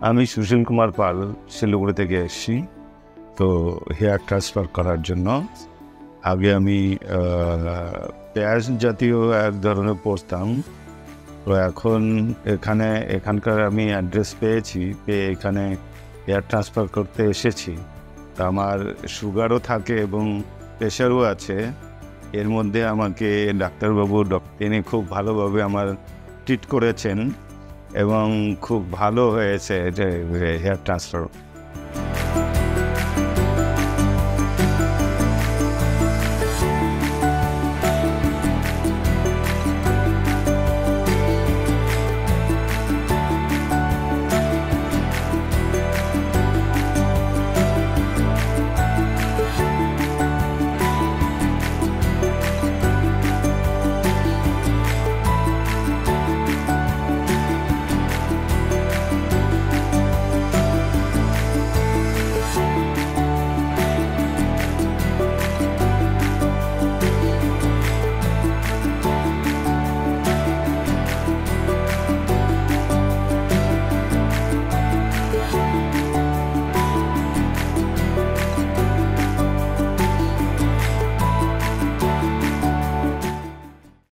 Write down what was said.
আমি সুশীল কুমার পাল শিলিগুড়ি থেকে এসেছি। তো হেয়ার ট্রান্সফার করার জন্য আগে আমি প্যাচ জাতীয় এক ধরনের পরতাম। তো এখন এখানকার আমি অ্যাড্রেস পেয়ে এখানে হেয়ার ট্রান্সফার করতে এসেছি। তো আমার সুগারও থাকে এবং প্রেশারও আছে। এর মধ্যে আমাকে ডাক্তারবাবু তিনি খুব ভালোভাবে আমার ট্রিট করেছেন এবং খুব ভালো হয়েছে যে হেয়ার ট্রান্সফার।